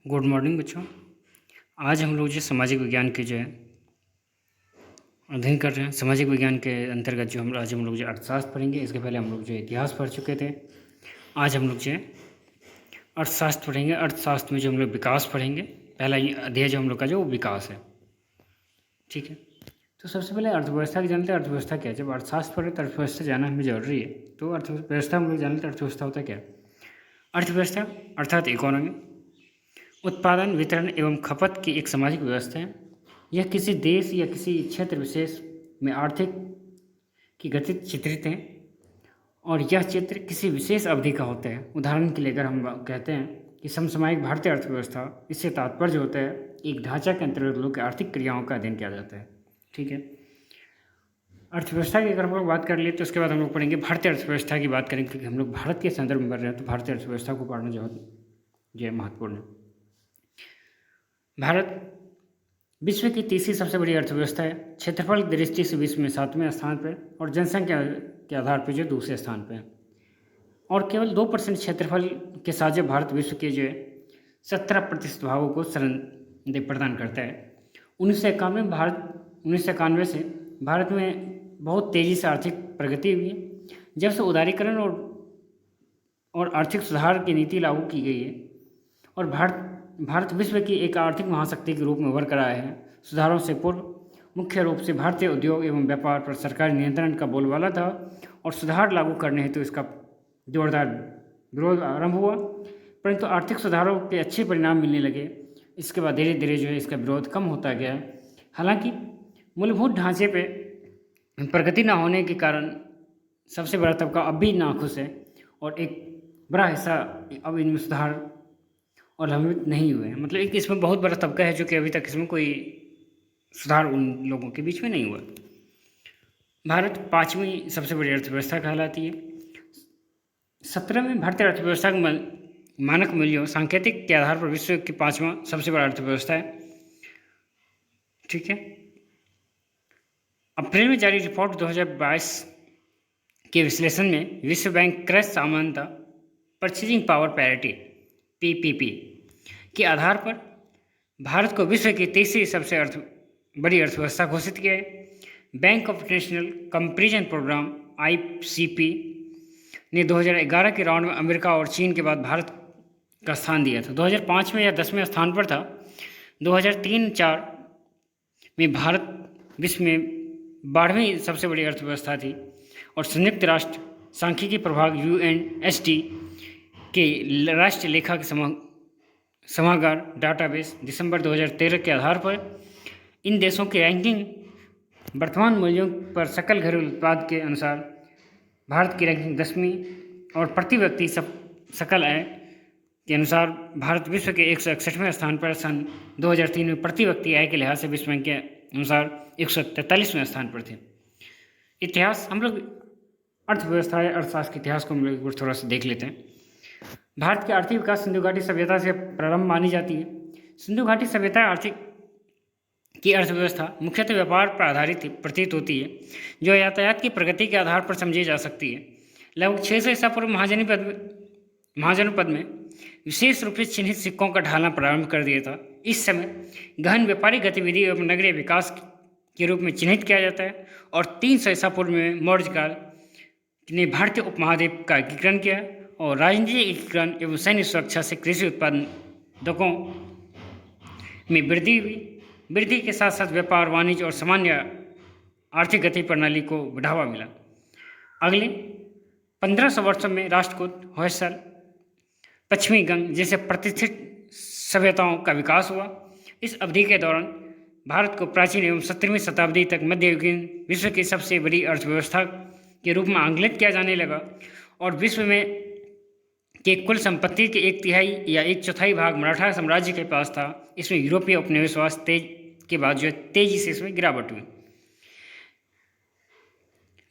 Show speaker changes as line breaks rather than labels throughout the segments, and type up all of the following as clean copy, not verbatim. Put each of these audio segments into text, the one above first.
Good morning बच्चों। आज हम लोग जो सामाजिक विज्ञान के जो है अध्ययन कर रहे हैं। सामाजिक विज्ञान के अंतर्गत जो हम लोग जो अर्थशास्त्र पढ़ेंगे। इसके पहले हम लोग जो इतिहास पढ़ चुके थे। आज हम लोग जो है अर्थशास्त्र पढ़ेंगे। अर्थशास्त्र में जो हम लोग विकास पढ़ेंगे। पहला ये अध्याय जो हम लोग का जो वो विकास है। ठीक है, तो सबसे पहले अर्थव्यवस्था की जानते हैं। अर्थव्यवस्था क्या है? जब अर्थशास्त्र पढ़े तो अर्थव्यवस्था जानना हमें जरूरी है। तो अर्थव्यवस्था हम लोग जानते हैं। अर्थव्यवस्था होता क्या है? अर्थव्यवस्था अर्थात इकोनॉमी उत्पादन, वितरण एवं खपत की एक सामाजिक व्यवस्था है। यह किसी देश या किसी क्षेत्र विशेष में आर्थिक की गति चित्रित है और यह चित्र किसी विशेष अवधि का होता है। उदाहरण के लिए अगर हम कहते हैं कि समसामयिक भारतीय अर्थव्यवस्था, इससे तात्पर्य होता है एक ढांचा के अंतर्गत लोगों की आर्थिक क्रियाओं का अध्ययन किया जाता है। ठीक है, अर्थव्यवस्था की अगर हम लोग बात कर लिए तो उसके बाद हम लोग पढ़ेंगे भारतीय अर्थव्यवस्था की बात करेंगे, क्योंकि हम लोग भारत के संदर्भ में पढ़ रहे हैं तो भारतीय अर्थव्यवस्था को पढ़ना जो महत्वपूर्ण है। भारत विश्व की तीसरी सबसे बड़ी अर्थव्यवस्था है। क्षेत्रफल की दृष्टि से विश्व में 7वें स्थान पर और जनसंख्या के आधार पर जो दूसरे स्थान पर है और केवल 2% क्षेत्रफल के साथ जो भारत विश्व के जो 17% भागों को शरण प्रदान करता है। 1991 से भारत में बहुत तेज़ी से आर्थिक प्रगति हुई है। जब से उदारीकरण और आर्थिक सुधार की नीति लागू की गई है और भारत विश्व की एक आर्थिक महाशक्ति के रूप में उभर कर आया है। सुधारों से पूर्व मुख्य रूप से भारतीय उद्योग एवं व्यापार पर सरकारी नियंत्रण का बोलबाला था और सुधार लागू करने हेतु इसका जोरदार विरोध आरंभ हुआ, परंतु आर्थिक सुधारों के अच्छे परिणाम मिलने लगे। इसके बाद धीरे धीरे जो है इसका विरोध कम होता गया। हालांकि मूलभूत ढांचे पे प्रगति न होने के कारण सबसे बड़ा तबका अब भी नाखुश है और एक बड़ा हिस्सा अब इनमें सुधार और लंबित नहीं हुए हैं। मतलब एक इसमें बहुत बड़ा तबका है जो कि अभी तक इसमें कोई सुधार उन लोगों के बीच में नहीं हुआ। भारत 5वीं सबसे बड़ी अर्थव्यवस्था कहलाती है। 17वें भारतीय अर्थव्यवस्था के मानक मूल्यों सांकेतिक के आधार पर विश्व की 5वां सबसे बड़ा अर्थव्यवस्था है। ठीक है, अप्रैल में जारी रिपोर्ट 2022 के विश्लेषण में विश्व बैंक क्रय समानता परचेजिंग पावर पैरिटी PPP के आधार पर भारत को विश्व की तीसरी सबसे बड़ी अर्थव्यवस्था घोषित किया है। Bank of international comparison programme ICP ने 2011 के राउंड में अमेरिका और चीन के बाद भारत का स्थान दिया था। 2005 में यह 10वें स्थान पर था। 2003-04 में भारत विश्व में 12वीं सबसे बड़ी अर्थव्यवस्था थी और संयुक्त राष्ट्र सांख्यिकी प्रभाग UNSD के राष्ट्रीय लेखा के समागार डाटाबेस दिसंबर 2013 के आधार पर इन देशों की रैंकिंग वर्तमान मूल्यों पर सकल घरेलू उत्पाद के अनुसार भारत की रैंकिंग 10वीं और प्रति व्यक्ति सकल आय के अनुसार भारत विश्व के 161वें स्थान पर सन 2003 में प्रति व्यक्ति आय के लिहाज से विश्व बैंक के अनुसार 143वें स्थान पर थे। इतिहास, हम लोग अर्थव्यवस्था या अर्थशास्त्र के इतिहास को हम लोग थोड़ा सा देख लेते हैं। भारत के आर्थिक विकास सिंधु घाटी सभ्यता से प्रारंभ मानी जाती है। सिंधु घाटी सभ्यता की अर्थव्यवस्था मुख्यतः व्यापार पर आधारित प्रतीत होती है, जो यातायात की प्रगति के आधार पर समझी जा सकती है। लगभग 600 ईसा पूर्व महाजनपद में विशेष रूप से चिन्हित सिक्कों का ढालना प्रारंभ कर दिया था। इस समय गहन व्यापारिक गतिविधि एवं नगरीय विकास के रूप में चिन्हित किया जाता है और 300 ईसा पूर्व में मौर्य काल ने भारतीय उपमहाद्वीप का एकीकरण किया और राजनीतिक एकीकरण एवं सैन्य सुरक्षा से कृषि उत्पादकों में वृद्धि हुई। वृद्धि के साथ साथ व्यापार, वाणिज्य और सामान्य आर्थिक गति प्रणाली को बढ़ावा मिला। अगले 1500 वर्षों में राष्ट्रकूट, होयसल, पश्चिमी गंग जैसे प्रतिष्ठित सभ्यताओं का विकास हुआ। इस अवधि के दौरान भारत को प्राचीन एवं 17वीं शताब्दी तक मध्ययुगीन विश्व की सबसे बड़ी अर्थव्यवस्था के रूप में आंकलित किया जाने लगा और विश्व में के कुल संपत्ति के 1/3 या 1/4 भाग मराठा साम्राज्य के पास था। इसमें यूरोपीय उपनिवेशवाद के बाद जो तेजी से इसमें गिरावट हुई।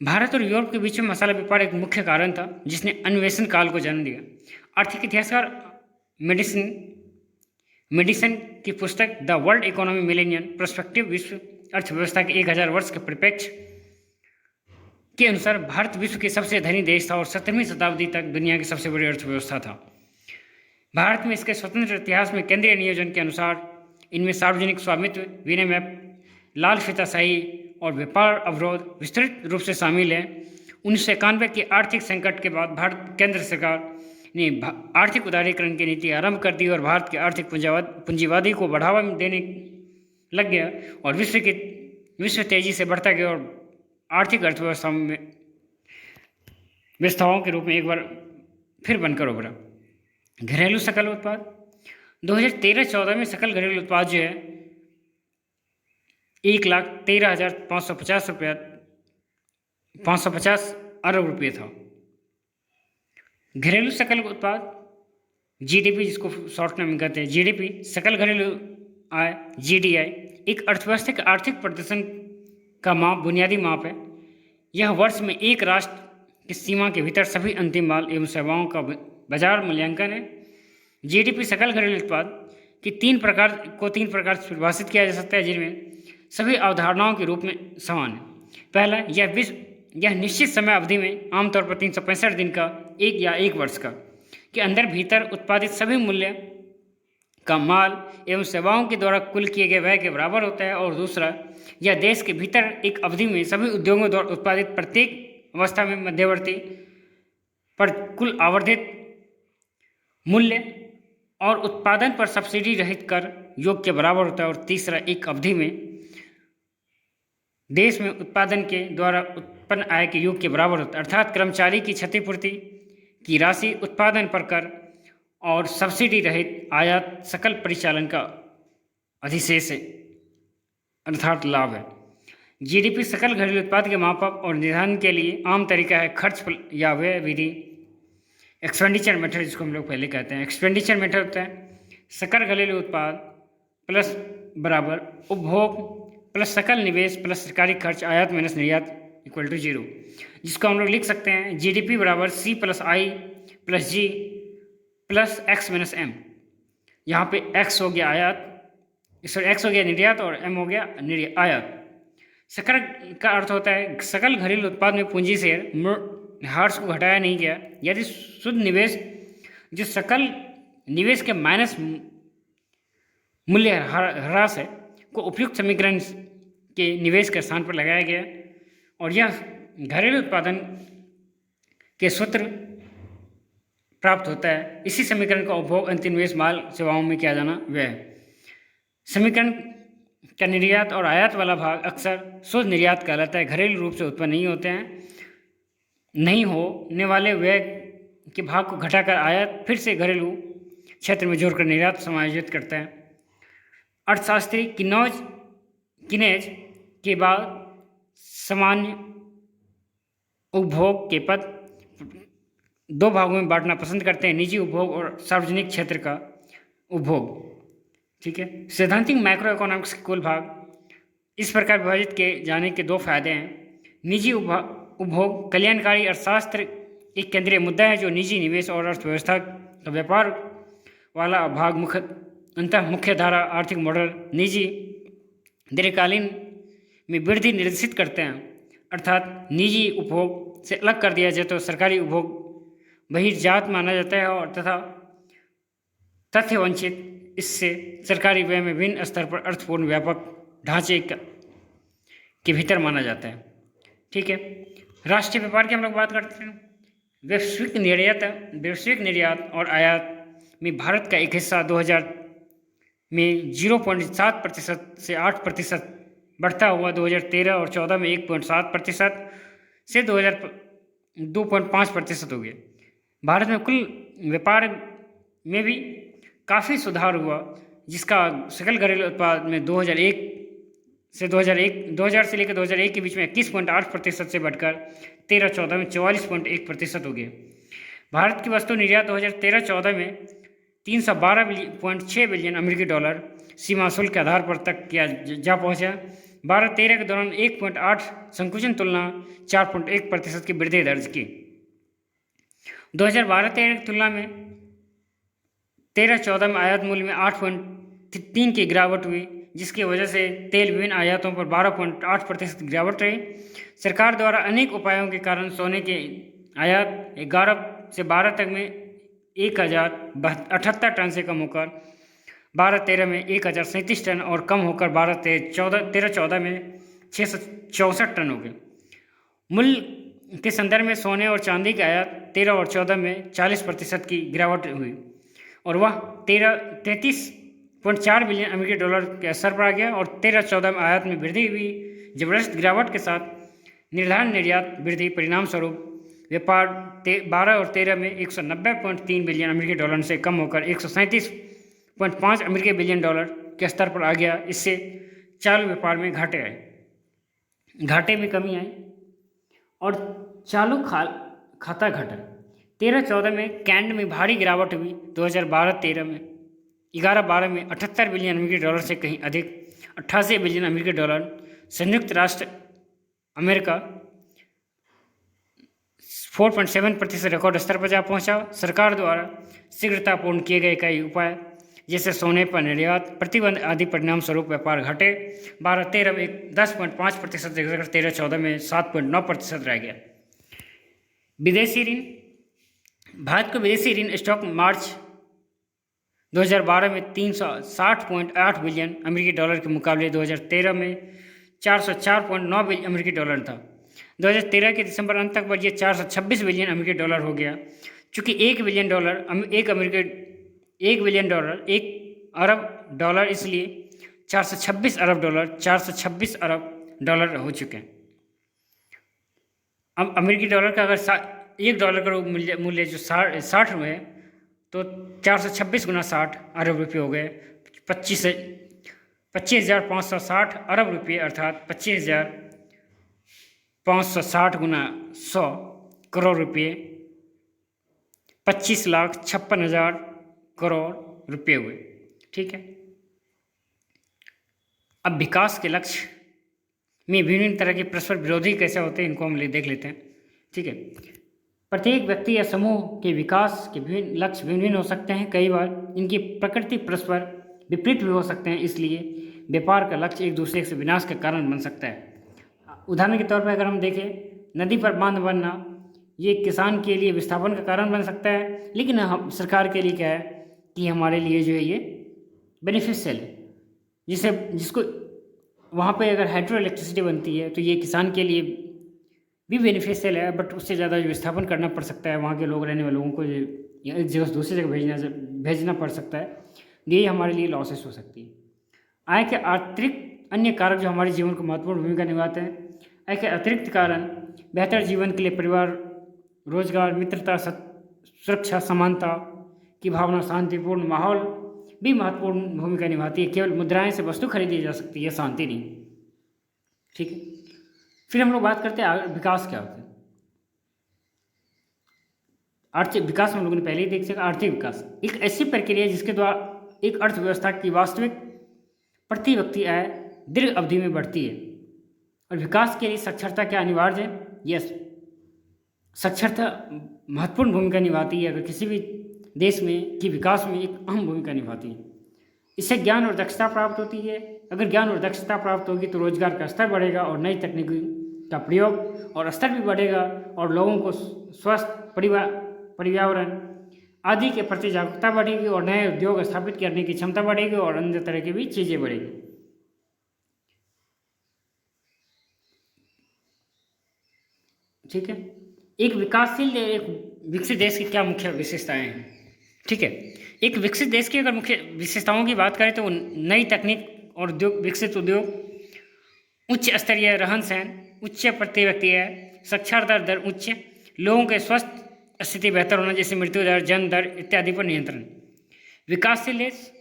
भारत और यूरोप के बीच में मसाला व्यापार एक मुख्य कारण था जिसने अन्वेषण काल को जन्म दिया। आर्थिक इतिहासकार मेडिसन की पुस्तक the world economy millennium perspective विश्व अर्थव्यवस्था के 1000 वर्ष के परिप्रेक्ष्य के अनुसार भारत विश्व के सबसे धनी देश था और 17वीं शताब्दी तक दुनिया की सबसे बड़ी अर्थव्यवस्था था। भारत में इसके स्वतंत्र इतिहास में केंद्रीय नियोजन के अनुसार इनमें सार्वजनिक स्वामित्व, विनिमय, लाल फीताशाही और व्यापार अवरोध विस्तृत रूप से शामिल हैं। 1991 की आर्थिक संकट के बाद भारत केंद्र सरकार ने आर्थिक उदारीकरण की नीति आरंभ कर दी और भारत के आर्थिक पूंजीवादी को बढ़ावा देने लग गया और विश्व तेजी से बढ़ता गया और आर्थिक व्यवस्थाओं के रूप में एक बार फिर बनकर उभरा। घरेलू सकल उत्पाद 2013-14 में सकल घरेलू उत्पाद जो है 1,13,550 अरब रुपये था। घरेलू सकल उत्पाद जीडीपी, जिसको शॉर्ट में कहते हैं जीडीपी, सकल घरेलू आय जीडीआई, एक अर्थव्यवस्था के आर्थिक प्रदर्शन का बुनियादी माप है। यह वर्ष में एक राष्ट्र की सीमा के भीतर सभी अंतिम माल एवं सेवाओं का बाजार मूल्यांकन है। जीडीपी सकल घरेलू उत्पाद की तीन प्रकार से परिभाषित किया जा सकता है, जिनमें सभी अवधारणाओं के रूप में समान है। पहला, यह निश्चित समय अवधि में आमतौर पर 365 दिन का एक वर्ष का के अंदर भीतर उत्पादित सभी मूल्य का माल एवं सेवाओं के द्वारा कुल किए गए व्यय के बराबर होता है। और दूसरा, यह देश के भीतर एक अवधि में सभी उद्योगों द्वारा उत्पादित प्रत्येक अवस्था में मध्यवर्ती पर कुल आवर्धित मूल्य और उत्पादन पर सब्सिडी रहित कर योग के बराबर होता है। और तीसरा, एक अवधि में देश में उत्पादन के द्वारा उत्पन्न आय के योग के बराबर होता है, अर्थात कर्मचारी की क्षतिपूर्ति की राशि, उत्पादन पर कर और सब्सिडी रहित आयात सकल परिचालन का अधिशेष है, अर्थात लाभ है। जीडीपी सकल घरेलू उत्पाद के मापक और निर्धारण के लिए आम तरीका है खर्च या व्यय विधि, एक्सपेंडिचर मेथड, जिसको हम लोग पहले कहते हैं। एक्सपेंडिचर मेथड होता है सकल घरेलू उत्पाद प्लस बराबर उपभोग प्लस सकल निवेश प्लस सरकारी खर्च आयात माइनस निर्यात इक्वल टू 0, जिसको हम लोग लिख सकते हैं जीडीपी बराबर C प्लस आई प्लस जी प्लस एक्स माइनस एम। यहाँ पे एक्स हो गया आयात, एक्स हो गया निर्यात और एम हो गया आयात। सकल का अर्थ होता है सकल घरेलू उत्पाद में पूंजी से ह्रास को घटाया नहीं गया यदि शुद्ध निवेश जो सकल निवेश के माइनस मूल्य ह्रास है को उपयुक्त समीकरण के निवेश के स्थान पर लगाया गया और यह घरेलू उत्पादन के सूत्र प्राप्त होता है। इसी समीकरण का उपभोग अंतिम निवेश माल सेवाओं में किया जाना व्यय। समीकरण का निर्यात और आयात वाला भाग अक्सर शुद्ध निर्यात कहलाता है, घरेलू रूप से उत्पन्न नहीं होते हैं। नहीं होने वाले व्यय के भाग को घटाकर आयात फिर से घरेलू क्षेत्र में जोड़कर निर्यात समायोजित करता है। अर्थशास्त्री किनेज के बाद सामान्य उपभोग के पद दो भागों में बांटना पसंद करते हैं, निजी उपभोग और सार्वजनिक क्षेत्र का उपभोग। ठीक है, सैद्धांतिक माइक्रो इकोनॉमिक्स के कुल भाग इस प्रकार विभाजित किए जाने के दो फायदे हैं। निजी उपभोग कल्याणकारी अर्थशास्त्र एक केंद्रीय मुद्दा है जो निजी निवेश और अर्थव्यवस्था का व्यापार वाला भाग मुख्य धारा आर्थिक मॉडल निजी दीर्घकालीन में वृद्धि निर्देशित करते हैं, अर्थात निजी उपभोग से अलग कर दिया जाए तो सरकारी उपभोग बहिर्जात माना जाता है और तथा तथ्य वंचित इससे सरकारी व्यय में विभिन्न स्तर पर अर्थपूर्ण व्यापक ढांचे के भीतर माना जाता है। ठीक है, राष्ट्रीय व्यापार की हम लोग बात करते हैं। वैश्विक निर्यात और आयात में भारत का एक हिस्सा 2000 में 0.7% से 8% बढ़ता हुआ 2013 और 14 में 1.7% से 2.5% हो गया। भारत में कुल व्यापार में भी काफ़ी सुधार हुआ, जिसका सकल घरेलू उत्पाद में 2000 से लेकर 2001 के बीच में 21.8% से बढ़कर 13-14 में 44.1% हो गया। भारत की वस्तु निर्यात 2013-14 में 312.6 बिलियन अमेरिकी डॉलर सीमा शुल्क के आधार पर तक किया जा पहुंचा। 12-13 के दौरान 1.8 संकुचन तुलना 4.1% की वृद्धि दर्ज की। 2012-13 की तुलना में 13-14 में आयात मूल्य में 8.3 की गिरावट हुई, जिसकी वजह से तेल विभिन्न आयातों पर 12.8% गिरावट रही। सरकार द्वारा अनेक उपायों के कारण सोने के आयात 11 से 12 तक में 1078 टन से कम होकर 12-13 में 1037 टन और कम होकर 13-14 में 664 टन हो गए। मूल्य के संदर्भ में सोने और चांदी की आयात 13 और 14 में 40% की गिरावट हुई और वह 33.4 बिलियन अमेरिकी डॉलर के स्तर पर आ गया और 13-14 में आयात में वृद्धि हुई। जबरदस्त गिरावट के साथ निर्धारण निर्यात वृद्धि परिणाम स्वरूप व्यापार 12 और 13 में 190.3 बिलियन अमेरिकी डॉलर से कम होकर 137.5 अमेरिकी बिलियन डॉलर के स्तर पर आ गया। इससे चालू व्यापार में घाटे में कमी आई और चालू खाता घटा। 13-14 में कैंड में भारी गिरावट हुई। 2012-13 में 11-12 में 78 बिलियन अमेरिकी डॉलर से कहीं अधिक 88 बिलियन अमेरिकी डॉलर। संयुक्त राष्ट्र अमेरिका 4.7% रिकॉर्ड स्तर पर जा पहुंचा। सरकार द्वारा शीघ्रतापूर्ण किए गए कई उपाय जैसे सोने पर निर्यात प्रतिबंध आदि परिणाम स्वरूप व्यापार घटे। 12-13 में 10.5% देकर 13-14 में 7.9% रह गया। विदेशी ऋण। भारत को विदेशी ऋण स्टॉक मार्च 2012 में 360.8 बिलियन अमेरिकी डॉलर के मुकाबले 2013 में 404.9 बिलियन अमेरिकी डॉलर था। 2013 के दिसंबर अंत तक यह 426 बिलियन अमेरिकी डॉलर हो गया। चूँकि 1 बिलियन डॉलर 1 अरब डॉलर, इसलिए 426 अरब डॉलर हो चुके हैं। अब अमेरिकी डॉलर का अगर $1 का मूल्य जो 60 रुपये है तो 426 गुना 60 अरब रुपये हो गए। 25,560 अरब रुपये अर्थात 25,560 गुना 100 करोड़ रुपये 25,56,000 करोड़ रुपये हुए। ठीक है। अब विकास के लक्ष्य में विभिन्न तरह के परस्पर विरोधी कैसे होते हैं इनको हम देख लेते हैं। ठीक है। प्रत्येक व्यक्ति या समूह के विकास के विभिन्न लक्ष्य भिन्न हो सकते हैं। कई बार इनकी प्रकृति परस्पर विपरीत भी हो सकते हैं, इसलिए व्यापार का लक्ष्य एक दूसरे से विनाश का कारण बन सकता है। उदाहरण के तौर पर अगर हम देखें, नदी पर बांध बनना ये किसान के लिए विस्थापन का कारण बन सकता है, लेकिन हम सरकार के लिए क्या है कि हमारे लिए जो है ये बेनिफिशियल है। जिसको वहाँ पे अगर हाइड्रो इलेक्ट्रिसिटी बनती है तो ये किसान के लिए भी बेनिफिशियल है, बट उससे ज़्यादा जो विस्थापन करना पड़ सकता है, वहाँ के लोग रहने वाले लोगों को एक जगह से दूसरी जगह भेजना पड़ सकता है। ये हमारे लिए लॉसेस हो सकती है। आय के अतिरिक्त अन्य कारक जो हमारे जीवन को महत्वपूर्ण भूमिका निभाते हैं। आय के अतिरिक्त कारण बेहतर जीवन के लिए परिवार, रोजगार, मित्रता, सुरक्षा, समानता की भावना, शांतिपूर्ण माहौल भी महत्वपूर्ण भूमिका निभाती है। केवल मुद्राएं से वस्तु खरीदी जा सकती है, शांति नहीं। ठीक है। फिर हम लोग बात करते हैं विकास क्या होता है। आर्थिक विकास हम लोगों ने पहले ही देख सका। आर्थिक विकास एक ऐसी प्रक्रिया है जिसके द्वारा एक अर्थव्यवस्था की वास्तविक प्रति व्यक्ति आय दीर्घ अवधि में बढ़ती है। और विकास के लिए साक्षरता क्या अनिवार्य है? यस, साक्षरता महत्वपूर्ण भूमिका निभाती है। अगर किसी भी देश में कि विकास में एक अहम भूमिका निभाती है। इससे ज्ञान और दक्षता प्राप्त होती है। अगर ज्ञान और दक्षता प्राप्त होगी तो रोजगार का स्तर बढ़ेगा और नई तकनीकी का प्रयोग और स्तर भी बढ़ेगा और लोगों को स्वस्थ पर्यावरण आदि के प्रति जागरूकता बढ़ेगी और नए उद्योग स्थापित करने की क्षमता बढ़ेगी और अन्य तरह की भी चीज़ें बढ़ेगी। ठीक है। एक विकासशील एक विकसित देश की क्या मुख्य विशेषताएं हैं? ठीक है। एक विकसित देश की अगर मुख्य विशेषताओं की बात करें तो नई तकनीक और विकसित उद्योग, उच्च स्तरीय रहन सहन, उच्च प्रति व्यक्ति आय, साक्षरता दर उच्च, लोगों के स्वस्थ स्थिति बेहतर होना जैसे मृत्यु दर, जन्म दर इत्यादि पर नियंत्रण। विकासशील देश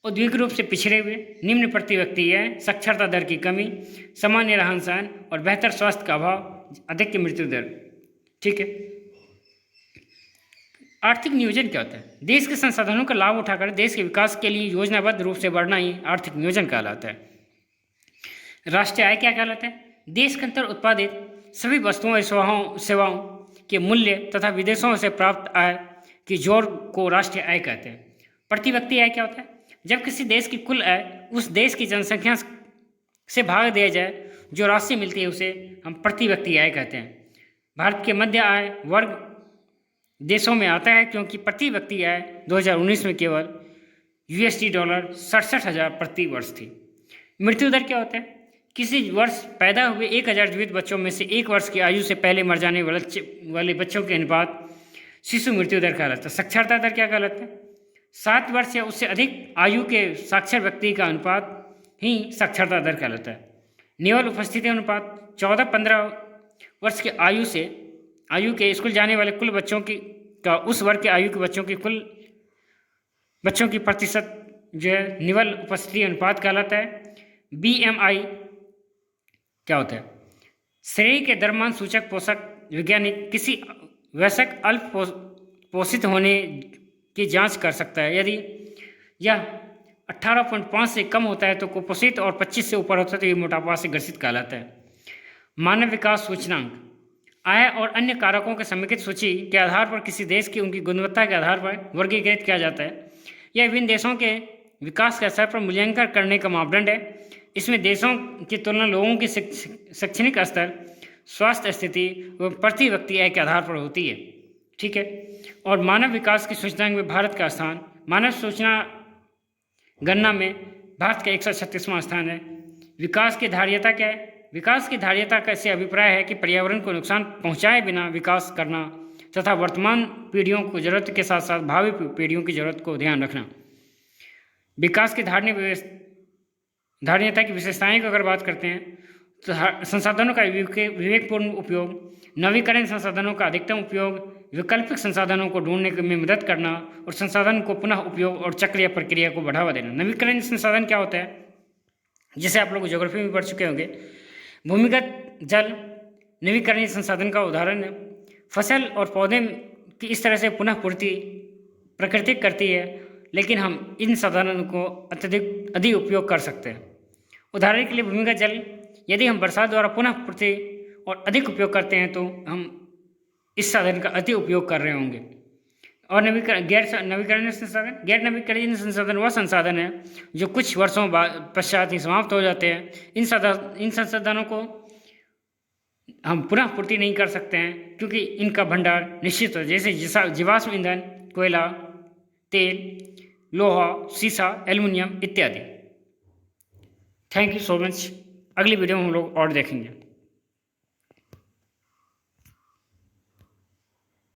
औद्योगिक रूप से पिछड़े हुए, निम्न प्रति व्यक्ति आय, साक्षरता दर की कमी, सामान्य रहन सहन और बेहतर स्वास्थ्य का अभाव, अधिक मृत्यु दर। ठीक है। आर्थिक नियोजन क्या होता है? देश के संसाधनों का लाभ उठाकर देश के विकास के लिए योजनाबद्ध रूप से बढ़ना ही आर्थिक नियोजन कहलाता है। राष्ट्रीय आय क्या कहलाता है? देश के अंदर उत्पादित सभी वस्तुओं और सेवाओं के मूल्य तथा विदेशों से प्राप्त आय की जोड़ को राष्ट्रीय आय कहते हैं। प्रति व्यक्ति आय क्या होता है? जब किसी देश की कुल आय उस देश की जनसंख्या से भाग दिया जाए, जो राशि मिलती है उसे हम प्रति व्यक्ति आय कहते हैं। भारत के मध्य आय वर्ग देशों में आता है, क्योंकि प्रति व्यक्ति आय 2019 में केवल $67,67,000 प्रति वर्ष थी। मृत्यु दर क्या होता है? किसी वर्ष पैदा हुए 1000 जीवित बच्चों में से 1 वर्ष की आयु से पहले मर जाने वाले बच्चों के अनुपात शिशु मृत्यु दर कहलाता है। साक्षरता दर क्या कहलाता है? 7 वर्ष या उससे अधिक आयु के साक्षर व्यक्ति का अनुपात ही साक्षरता दर कहलाता है। निवल उपस्थिति अनुपात 14-15 वर्ष की आयु के स्कूल जाने वाले कुल बच्चों का उस वर्ग के आयु के बच्चों की कुल बच्चों की प्रतिशत जो है निवल उपस्थिति अनुपात कहलाता है। BMI क्या होता है? शरीर के द्रव्यमान सूचक पोषक वैज्ञानिक किसी वयस्क अल्प पोषित होने की जांच कर सकता है। यदि यह 18.5 से कम होता है तो कुपोषित और 25 से ऊपर होता है तो ये मोटापा से ग्रसित कहलाता है। मानव विकास सूचकांक आय और अन्य कारकों के समेकित सूची के आधार पर किसी देश की उनकी गुणवत्ता के आधार पर वर्गीकृत किया जाता है। यह विभिन्न देशों के विकास के स्तर पर मूल्यांकन करने का मापदंड है। इसमें देशों की तुलना लोगों की शैक्षणिक स्तर, स्वास्थ्य स्थिति व प्रति व्यक्ति आय के आधार पर होती है। ठीक है। और मानव विकास की सूचकांक में भारत का स्थान मानव सूचना गणना में भारत का 136वां स्थान है। विकास की धार्यता क्या है? विकास की धार्यता का ऐसे अभिप्राय है कि पर्यावरण को नुकसान पहुंचाए बिना विकास करना तथा वर्तमान पीढ़ियों को जरूरत के साथ साथ भावी पीढ़ियों की जरूरत को ध्यान रखना। विकास की धार्यता की विशेषताएं की अगर बात करते हैं तो संसाधनों का विवेकपूर्ण उपयोग, नवीकरण संसाधनों का अधिकतम उपयोग, वैकल्पिक संसाधनों को ढूंढने में मदद करना और संसाधन को पुनः उपयोग और चक्र या प्रक्रिया को बढ़ावा देना। नवीकरण संसाधन क्या होता है? जैसे आप लोग ज्योग्राफी में पढ़ चुके होंगे, भूमिगत जल नवीकरणीय संसाधन का उदाहरण है। फसल और पौधे की इस तरह से पुनः पूर्ति प्रकृति करती है, लेकिन हम इन साधनों को अधिक उपयोग कर सकते हैं। उदाहरण के लिए भूमिगत जल यदि हम बरसात द्वारा पुनः पूर्ति और अधिक उपयोग करते हैं तो हम इस साधन का अति उपयोग कर रहे होंगे। और गैर नवीकरणीय संसाधन वह संसाधन है जो कुछ वर्षों पश्चात ही समाप्त हो जाते हैं। इन संसाधनों को हम पुनः पूर्ति नहीं कर सकते हैं क्योंकि इनका भंडार निश्चित हो, जैसे जीवाश्म ईंधन, कोयला, तेल, लोहा, सीसा, एल्युमिनियम इत्यादि। Thank you so much. अगली वीडियो में हम लोग और देखेंगे।